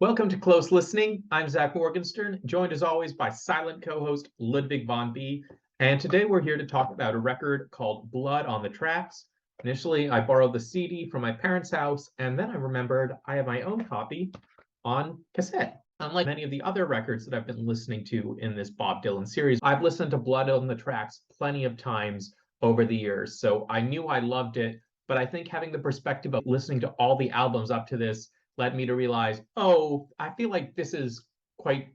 Welcome to Close Listening. I'm Zach Morgenstern, joined as always by silent co-host Ludwig von B. And today we're here to talk about a record called Blood on the Tracks. Initially, I borrowed the CD from my parents' house, and then I remembered I have my own copy on cassette. Unlike many of the other records that I've been listening to in this Bob Dylan series, I've listened to Blood on the Tracks plenty of times over the years, so I knew I loved it, but I think having the perspective of listening to all the albums up to this led me to realize, oh, I feel like this is quite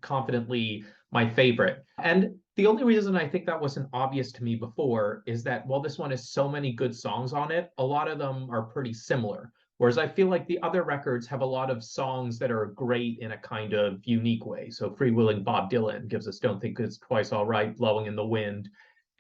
confidently my favorite. And the only reason I think that wasn't obvious to me before is that while this one has so many good songs on it, a lot of them are pretty similar. Whereas I feel like the other records have a lot of songs that are great in a kind of unique way. So Freewheeling Bob Dylan gives us Don't Think It's Twice All Right, Blowing in the Wind,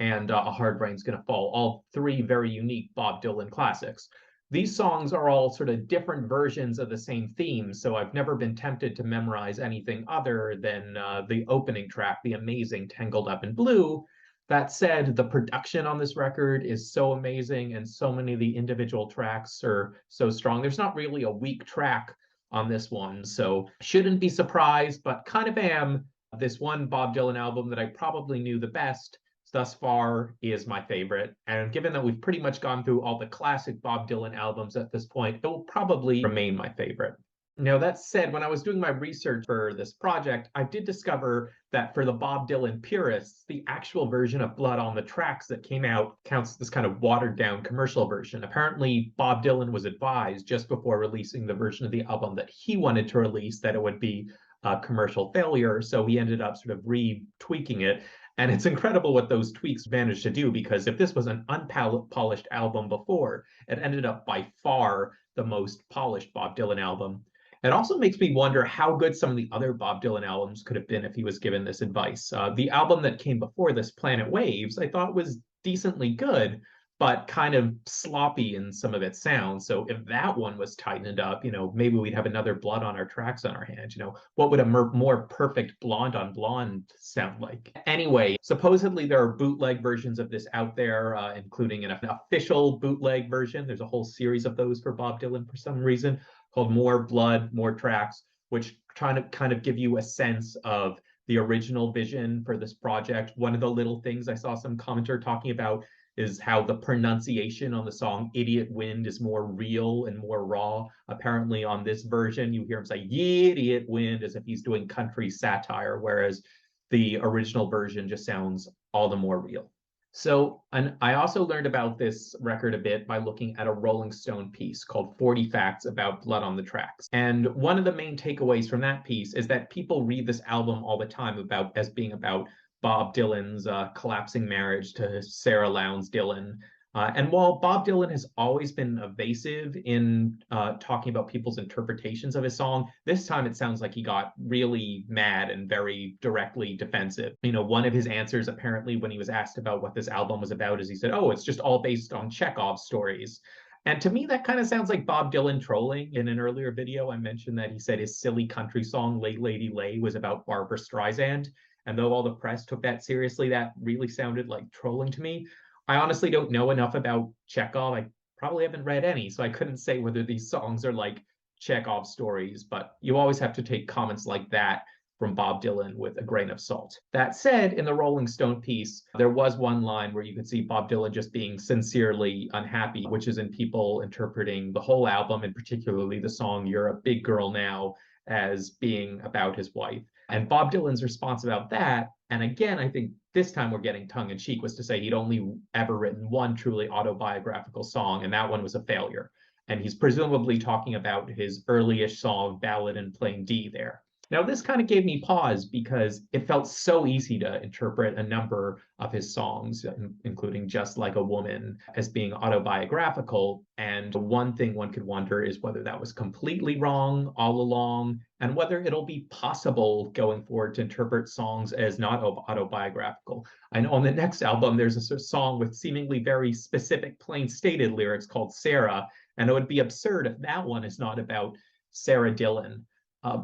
and A Hard Rain's Gonna Fall, all three very unique Bob Dylan classics. These songs are all sort of different versions of the same theme, so I've never been tempted to memorize anything other than the opening track, the amazing Tangled Up in Blue. That said, the production on this record is so amazing, and so many of the individual tracks are so strong. There's not really a weak track on this one, so shouldn't be surprised, but kind of am. This one Bob Dylan album that I probably knew the best thus far is my favorite. And given that we've pretty much gone through all the classic Bob Dylan albums at this point, it will probably remain my favorite. Now, that said, when I was doing my research for this project, I did discover that for the Bob Dylan purists, the actual version of Blood on the Tracks that came out counts this kind of watered down commercial version. Apparently, Bob Dylan was advised just before releasing the version of the album that he wanted to release that it would be a commercial failure. So he ended up sort of retweaking it. And it's incredible what those tweaks managed to do, because if this was an unpolished album before, it ended up by far the most polished Bob Dylan album. It also makes me wonder how good some of the other Bob Dylan albums could have been if he was given this advice. The album that came before this, Planet Waves, I thought was decently good, but kind of sloppy in some of its sounds. So if that one was tightened up, maybe we'd have another Blood on Our Tracks on our hands. What would a more perfect blonde on blonde sound like? Anyway, supposedly there are bootleg versions of this out there, including an official bootleg version. There's a whole series of those for Bob Dylan for some reason, called More Blood, More Tracks, which trying to kind of give you a sense of the original vision for this project. One of the little things I saw some commenter talking about is how the pronunciation on the song Idiot Wind is more real and more raw. Apparently on this version, you hear him say Idiot Wind as if he's doing country satire, whereas the original version just sounds all the more real. So, and I also learned about this record a bit by looking at a Rolling Stone piece called 40 Facts About Blood on the Tracks. And one of the main takeaways from that piece is that people read this album all the time as being about Bob Dylan's collapsing marriage to Sarah Lowndes Dylan. And while Bob Dylan has always been evasive in talking about people's interpretations of his song, this time it sounds like he got really mad and very directly defensive. One of his answers, apparently, when he was asked about what this album was about, is he said, "Oh, it's just all based on Chekhov's stories." And to me, that kind of sounds like Bob Dylan trolling. In an earlier video, I mentioned that he said his silly country song, Late Lady Lay, was about Barbra Streisand. And though all the press took that seriously, that really sounded like trolling to me. I honestly don't know enough about Chekhov. I probably haven't read any, so I couldn't say whether these songs are like Chekhov stories, but you always have to take comments like that from Bob Dylan with a grain of salt. That said, in the Rolling Stone piece, there was one line where you could see Bob Dylan just being sincerely unhappy, which is in people interpreting the whole album, and particularly the song You're a Big Girl Now, as being about his wife. And Bob Dylan's response about that, and again, I think this time we're getting tongue in cheek, was to say he'd only ever written one truly autobiographical song, and that one was a failure. And he's presumably talking about his earliest song, Ballad in Plain D there. Now, this kind of gave me pause because it felt so easy to interpret a number of his songs, including Just Like a Woman, as being autobiographical. And one thing one could wonder is whether that was completely wrong all along, and whether it'll be possible going forward to interpret songs as not autobiographical. I know on the next album, there's a song with seemingly very specific, plain stated lyrics called Sarah, and it would be absurd if that one is not about Sarah Dillon.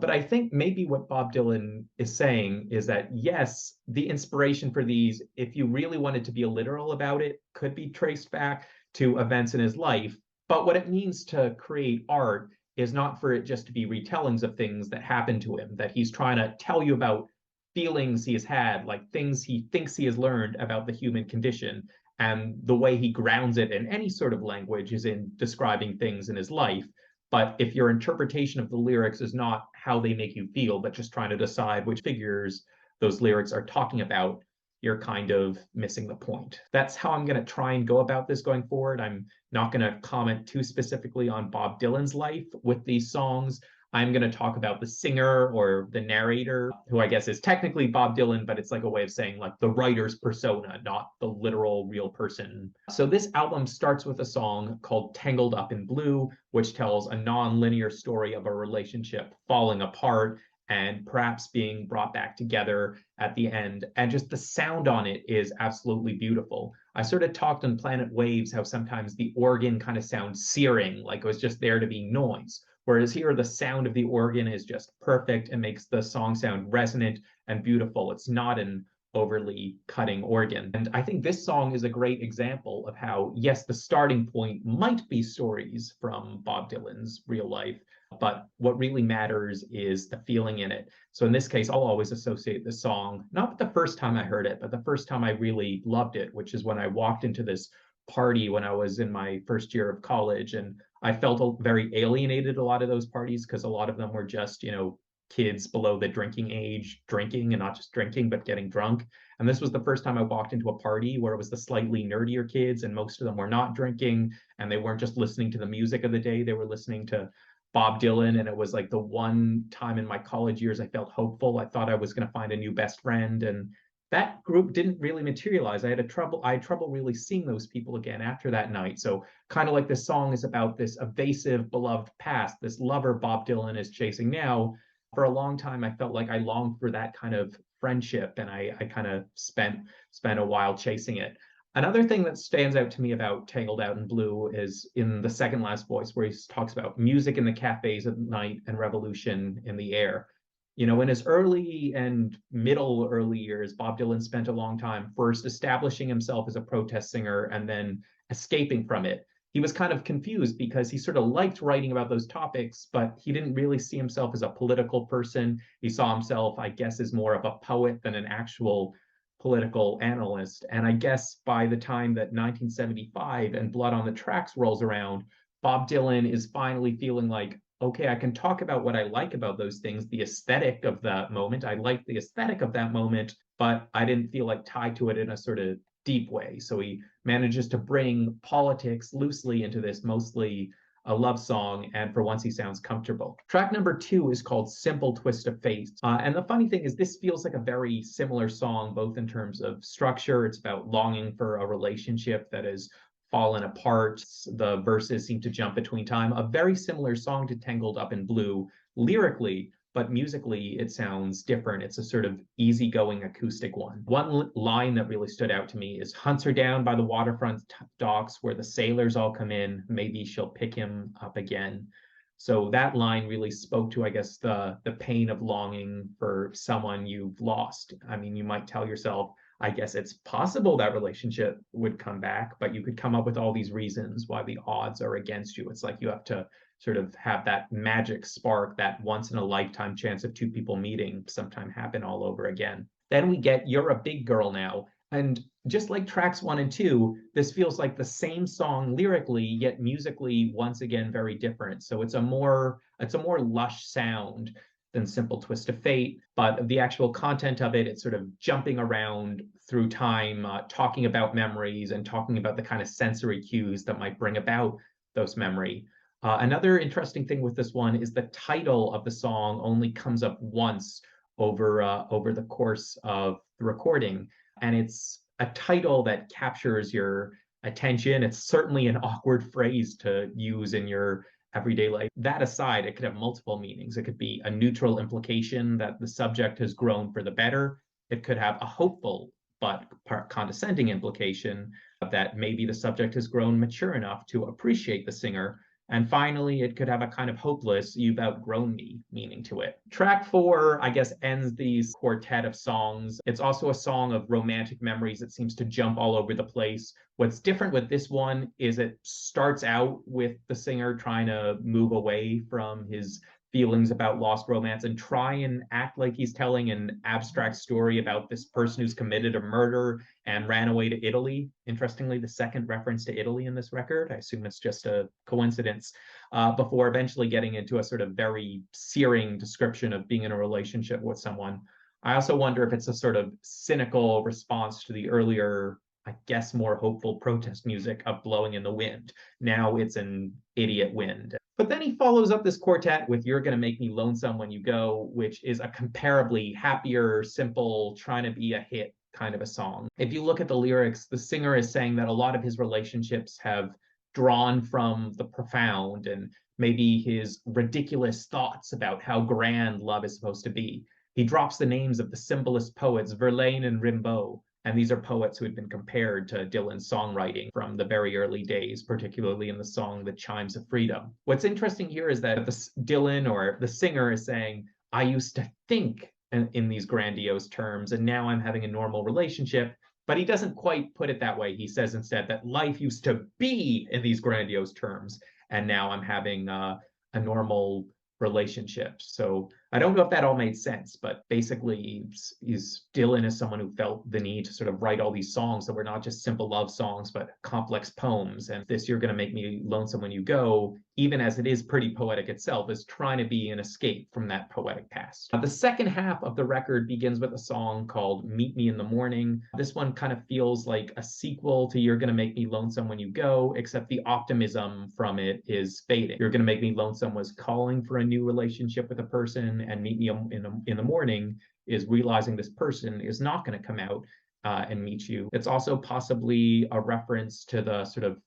But I think maybe what Bob Dylan is saying is that, yes, the inspiration for these, if you really wanted to be literal about it, could be traced back to events in his life. But what it means to create art is not for it just to be retellings of things that happened to him, that he's trying to tell you about feelings he has had, like things he thinks he has learned about the human condition. And the way he grounds it in any sort of language is in describing things in his life. But if your interpretation of the lyrics is not how they make you feel, but just trying to decide which figures those lyrics are talking about, you're kind of missing the point. That's how I'm going to try and go about this going forward. I'm not going to comment too specifically on Bob Dylan's life with these songs. I'm going to talk about the singer or the narrator, who I guess is technically Bob Dylan, but it's like a way of saying like the writer's persona, not the literal real person. So this album starts with a song called Tangled Up in Blue, which tells a non-linear story of a relationship falling apart and perhaps being brought back together at the end. And just the sound on it is absolutely beautiful. I sort of talked on Planet Waves how sometimes the organ kind of sounds searing, like it was just there to be noise. Whereas here, the sound of the organ is just perfect and makes the song sound resonant and beautiful. It's not an overly cutting organ. And I think this song is a great example of how, yes, the starting point might be stories from Bob Dylan's real life, but what really matters is the feeling in it. So in this case, I'll always associate this song, not with the first time I heard it, but the first time I really loved it, which is when I walked into this party when I was in my first year of college. And I felt very alienated a lot of those parties because a lot of them were just, kids below the drinking age drinking, and not just drinking, but getting drunk. And this was the first time I walked into a party where it was the slightly nerdier kids, and most of them were not drinking, and they weren't just listening to the music of the day, they were listening to Bob Dylan. And it was like the one time in my college years I felt hopeful. I thought I was going to find a new best friend, and that group didn't really materialize. I had trouble really seeing those people again after that night. So kind of like this song is about this evasive beloved past, this lover Bob Dylan is chasing now. For a long time, I felt like I longed for that kind of friendship, and I kind of spent a while chasing it. Another thing that stands out to me about Tangled Out in Blue is in the second last voice, where he talks about music in the cafes at night and revolution in the air. In his early and middle early years, Bob Dylan spent a long time first establishing himself as a protest singer and then escaping from it. He was kind of confused because he sort of liked writing about those topics, but he didn't really see himself as a political person. He saw himself, I guess, as more of a poet than an actual political analyst. And I guess by the time that 1975 and Blood on the Tracks rolls around, Bob Dylan is finally feeling like, okay, I can talk about what I like about those things, the aesthetic of that moment. I like the aesthetic of that moment, but I didn't feel like tied to it in a sort of deep way. So he manages to bring politics loosely into this, mostly a love song, and for once he sounds comfortable. Track number 2 is called Simple Twist of Fate. And the funny thing is this feels like a very similar song, both in terms of structure. It's about longing for a relationship that is fallen apart. The verses seem to jump between time. A very similar song to Tangled Up in Blue lyrically, but musically it sounds different. It's a sort of easygoing acoustic one. One line that really stood out to me is, hunts her down by the waterfront docks where the sailors all come in. Maybe she'll pick him up again. So that line really spoke to, I guess, the pain of longing for someone you've lost. I mean, you might tell yourself, I guess it's possible that relationship would come back, but you could come up with all these reasons why the odds are against you. It's like you have to sort of have that magic spark, that once in a lifetime chance of two people meeting sometime happen all over again. Then we get You're a Big Girl Now. And just like tracks 1 and 2, this feels like the same song lyrically, yet musically, once again, very different. So it's a more lush sound than Simple Twist of Fate, but the actual content of it, it's sort of jumping around through time, talking about memories and talking about the kind of sensory cues that might bring about those memory. Another interesting thing with this one is the title of the song only comes up once over the course of the recording, and it's a title that captures your attention. It's certainly an awkward phrase to use in your everyday life. That aside, it could have multiple meanings. It could be a neutral implication that the subject has grown for the better. It could have a hopeful but condescending implication that maybe the subject has grown mature enough to appreciate the singer. And finally, it could have a kind of hopeless, you've outgrown me meaning to it. Track 4, I guess, ends these quartet of songs. It's also a song of romantic memories. It seems to jump all over the place. What's different with this one is it starts out with the singer trying to move away from his feelings about lost romance and try and act like he's telling an abstract story about this person who's committed a murder and ran away to Italy. Interestingly, the second reference to Italy in this record, I assume it's just a coincidence, before eventually getting into a sort of very searing description of being in a relationship with someone. I also wonder if it's a sort of cynical response to the earlier, I guess, more hopeful protest music of Blowing in the Wind. Now it's an idiot wind. But then he follows up this quartet with You're Gonna Make Me Lonesome When You Go, which is a comparably happier, simple, trying to be a hit kind of a song. If you look at the lyrics, the singer is saying that a lot of his relationships have drawn from the profound and maybe his ridiculous thoughts about how grand love is supposed to be. He drops the names of the symbolist poets Verlaine and Rimbaud, and these are poets who had been compared to Dylan's songwriting from the very early days, particularly in the song The Chimes of Freedom. What's interesting here is that Dylan, or the singer, is saying, I used to think in these grandiose terms, and now I'm having a normal relationship. But he doesn't quite put it that way. He says instead that life used to be in these grandiose terms, and now I'm having a normal relationship. So I don't know if that all made sense, but basically he's Dylan is someone who felt the need to sort of write all these songs that were not just simple love songs, but complex poems. And this You're Gonna Make Me Lonesome When You Go, even as it is pretty poetic itself, is trying to be an escape from that poetic past. The second half of the record begins with a song called Meet Me in the Morning. This one kind of feels like a sequel to You're Gonna Make Me Lonesome When You Go, except the optimism from it is fading. You're Gonna Make Me Lonesome was calling for a new relationship with a person, and Meet Me in the Morning is realizing this person is not going to come out and meet you. It's also possibly a reference to the sort of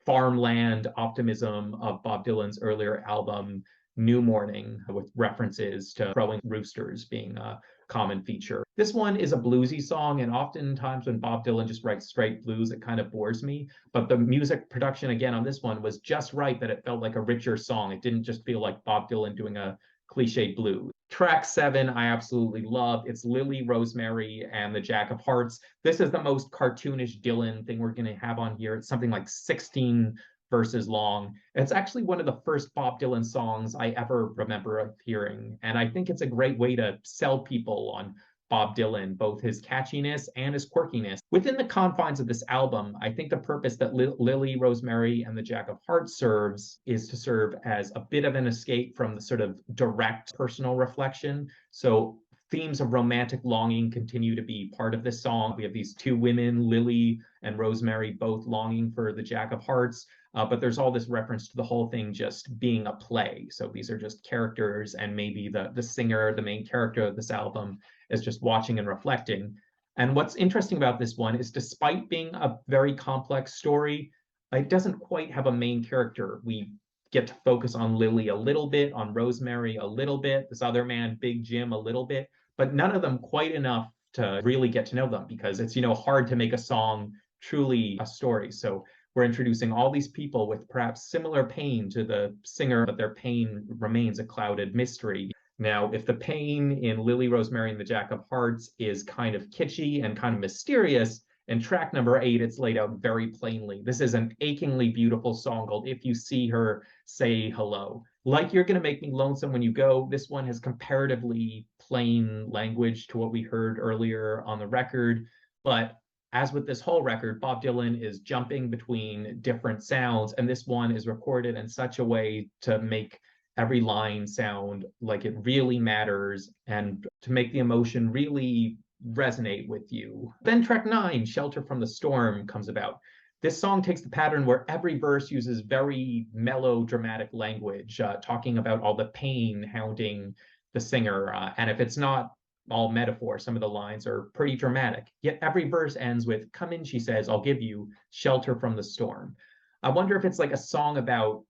farmland optimism of Bob Dylan's earlier album, New Morning, with references to crowing roosters being a common feature. This one is a bluesy song, and oftentimes when Bob Dylan just writes straight blues, it kind of bores me. But the music production, again, on this one was just right that it felt like a richer song. It didn't just feel like Bob Dylan doing a cliche blues. Track 7, I absolutely love. It's Lily, Rosemary, and the Jack of Hearts. This is the most cartoonish Dylan thing we're going to have on here. It's something like 16 verses long. It's actually one of the first Bob Dylan songs I ever remember hearing. And I think it's a great way to sell people on Bob Dylan, both his catchiness and his quirkiness. Within the confines of this album, I think the purpose that Lily, Rosemary, and the Jack of Hearts serves is to serve as a bit of an escape from the sort of direct personal reflection. So themes of romantic longing continue to be part of this song. We have these two women, Lily and Rosemary, both longing for the Jack of Hearts. But there's all this reference to the whole thing just being a play. So these are just characters, and maybe the singer, the main character of this album, is just watching and reflecting. And what's interesting about this one is, despite being a very complex story, it doesn't quite have a main character. We get to focus on Lily a little bit, on Rosemary a little bit, this other man, Big Jim, a little bit, but none of them quite enough to really get to know them, because it's, hard to make a song truly a story. So we're introducing all these people with perhaps similar pain to the singer, but their pain remains a clouded mystery. Now, if the pain in Lily, Rosemary, and the Jack of Hearts is kind of kitschy and kind of mysterious, in track number 8, it's laid out very plainly. This is an achingly beautiful song called If You See Her, Say Hello. Like You're Gonna Make Me Lonesome When You Go, this one has comparatively plain language to what we heard earlier on the record, but as with this whole record, Bob Dylan is jumping between different sounds, and this one is recorded in such a way to make every line sound like it really matters and to make the emotion really resonate with you. Then track 9, Shelter from the Storm, comes about. This song takes the pattern where every verse uses very melodramatic language, talking about all the pain hounding the singer. And if it's not all metaphor, some of the lines are pretty dramatic. Yet every verse ends with, "Come in," she says, "I'll give you shelter from the storm." I wonder if it's like a song about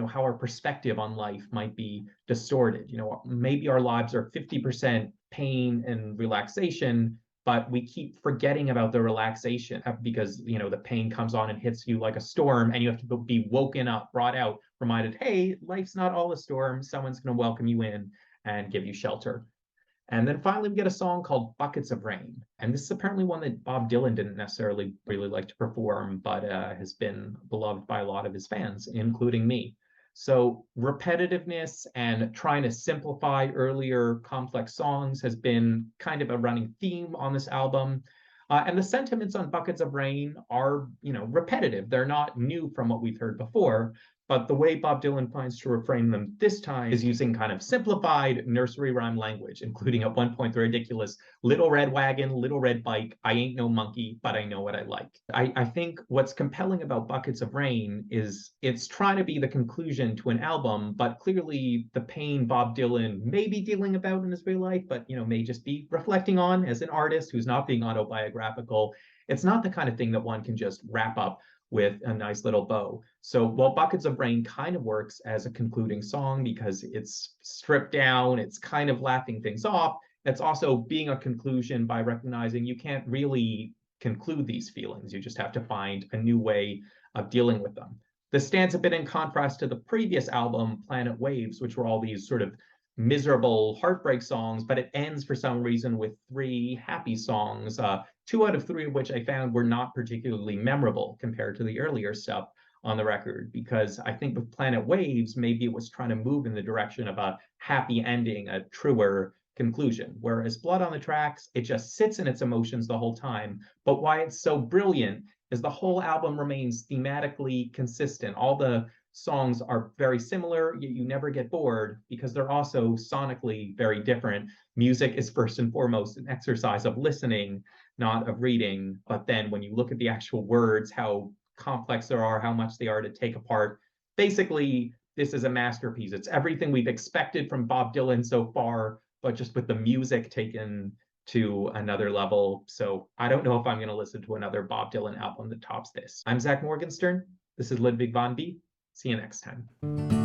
how our perspective on life might be distorted. Maybe our lives are 50% pain and relaxation, but we keep forgetting about the relaxation because, the pain comes on and hits you like a storm, and you have to be woken up, brought out, reminded, hey, life's not all a storm. Someone's going to welcome you in and give you shelter. And then finally, we get a song called Buckets of Rain. And this is apparently one that Bob Dylan didn't necessarily really like to perform, but has been beloved by a lot of his fans, including me. So repetitiveness and trying to simplify earlier complex songs has been kind of a running theme on this album. And the sentiments on Buckets of Rain are, repetitive. They're not new from what we've heard before, but the way Bob Dylan finds to reframe them this time is using kind of simplified nursery rhyme language, including at one point the ridiculous little red wagon, little red bike, I ain't no monkey, but I know what I like. I think what's compelling about Buckets of Rain is it's trying to be the conclusion to an album, but clearly the pain Bob Dylan may be dealing about in his real life, but may just be reflecting on as an artist who's not being autobiographical. It's not the kind of thing that one can just wrap up with a nice little bow. So while Buckets of Rain kind of works as a concluding song because it's stripped down, it's kind of laughing things off, it's also being a conclusion by recognizing you can't really conclude these feelings. You just have to find a new way of dealing with them. This stands a bit in contrast to the previous album, Planet Waves, which were all these sort of miserable heartbreak songs, but it ends for some reason with 3 happy songs, 2 out of 3 of which I found were not particularly memorable compared to the earlier stuff on the record, because I think with Planet Waves, maybe it was trying to move in the direction of a happy ending, a truer conclusion. Whereas Blood on the Tracks, it just sits in its emotions the whole time. But why it's so brilliant is the whole album remains thematically consistent. All the songs are very similar, yet you never get bored because they're also sonically very different. Music is first and foremost an exercise of listening, not of reading. But then when you look at the actual words, how complex they are, how much they are to take apart, basically, this is a masterpiece. It's everything we've expected from Bob Dylan so far, but just with the music taken to another level. So I don't know if I'm going to listen to another Bob Dylan album that tops this. I'm Zach Morgenstern. This is Ludwig von B. See you next time.